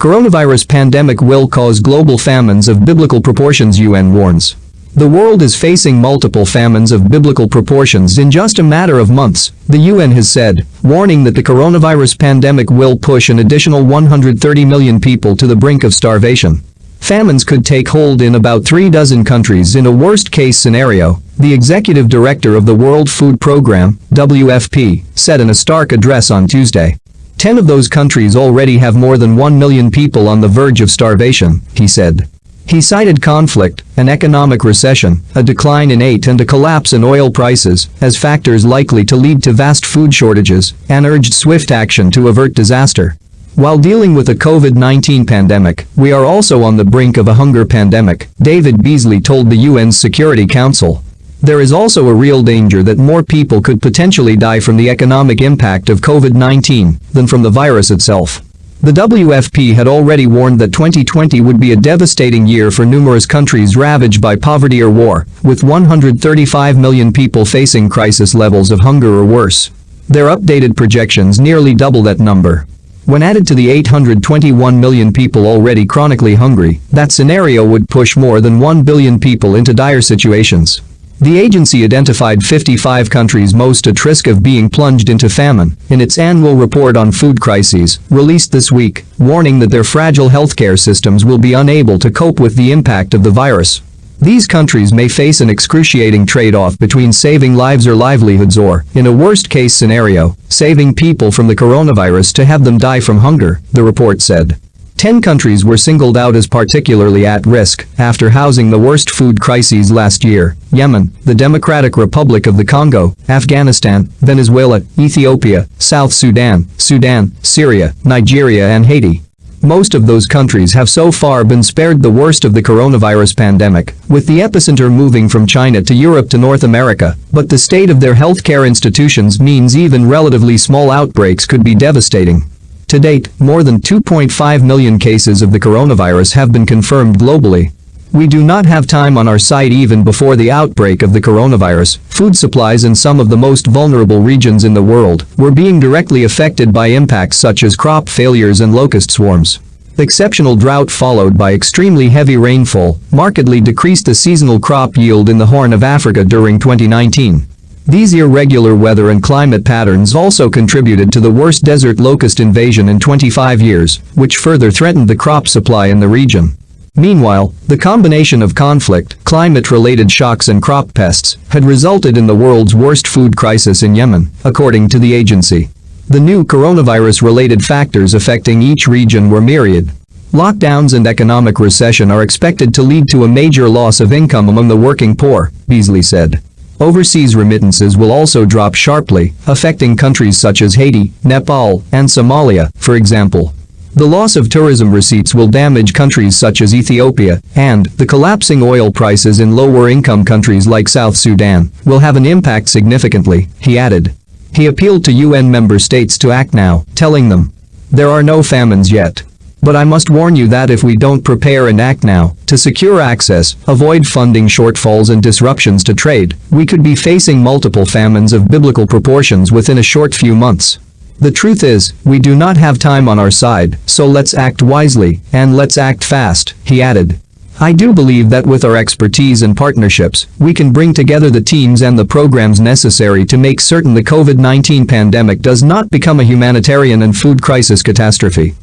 coronavirus pandemic will cause global famines of biblical proportions, UN warns. The world is facing multiple famines of biblical proportions in just a matter of months, the UN has said, warning that the coronavirus pandemic will push an additional 130 million people to the brink of starvation. Famines could take hold in about 36 countries in a worst-case scenario, the executive director of the World Food Programme, WFP, said in a stark address on Tuesday. 10 of those countries already have more than 1 million people on the verge of starvation, he said. He cited conflict, an economic recession, a decline in aid and a collapse in oil prices as factors likely to lead to vast food shortages, and urged swift action to avert disaster. While dealing with the COVID-19 pandemic, we are also on the brink of a hunger pandemic, David Beasley told the UN's Security Council. There is also a real danger that more people could potentially die from the economic impact of COVID-19 than from the virus itself. The WFP had already warned that 2020 would be a devastating year for numerous countries ravaged by poverty or war, with 135 million people facing crisis levels of hunger or worse. Their updated projections nearly double that number. When added to the 821 million people already chronically hungry, that scenario would push more than 1 billion people into dire situations. The agency identified 55 countries most at risk of being plunged into famine in its annual report on food crises, released this week, warning that their fragile healthcare systems will be unable to cope with the impact of the virus. These countries may face an excruciating trade-off between saving lives or livelihoods or, in a worst-case scenario, saving people from the coronavirus to have them die from hunger, the report said. 10 countries were singled out as particularly at risk after housing the worst food crises last year: Yemen, the Democratic Republic of the Congo, Afghanistan, Venezuela, Ethiopia, South Sudan, Syria, Nigeria and Haiti. Most of those countries have so far been spared the worst of the coronavirus pandemic, with the epicenter moving from China to Europe to North America, but the state of their healthcare institutions means even relatively small outbreaks could be devastating. To date, more than 2.5 million cases of the coronavirus have been confirmed globally. We do not have time on our side even before the outbreak of the coronavirus. Food supplies in some of the most vulnerable regions in the world were being directly affected by impacts such as crop failures and locust swarms. Exceptional drought followed by extremely heavy rainfall markedly decreased the seasonal crop yield in the Horn of Africa during 2019. These irregular weather and climate patterns also contributed to the worst desert locust invasion in 25 years, which further threatened the crop supply in the region. Meanwhile, the combination of conflict, climate-related shocks and crop pests had resulted in the world's worst food crisis in Yemen, according to the agency. The new coronavirus-related factors affecting each region were myriad. Lockdowns and economic recession are expected to lead to a major loss of income among the working poor, Beasley said. Overseas remittances will also drop sharply, affecting countries such as Haiti, Nepal, and Somalia, for example. The loss of tourism receipts will damage countries such as Ethiopia, and the collapsing oil prices in lower-income countries like South Sudan will have an impact significantly, he added. He appealed to UN member states to act now, telling them, "There are no famines yet. But I must warn you that if we don't prepare and act now to secure access, avoid funding shortfalls and disruptions to trade, we could be facing multiple famines of biblical proportions within a short few months. The truth is, we do not have time on our side, so let's act wisely, and let's act fast," he added. "I do believe that with our expertise and partnerships, we can bring together the teams and the programs necessary to make certain the COVID-19 pandemic does not become a humanitarian and food crisis catastrophe."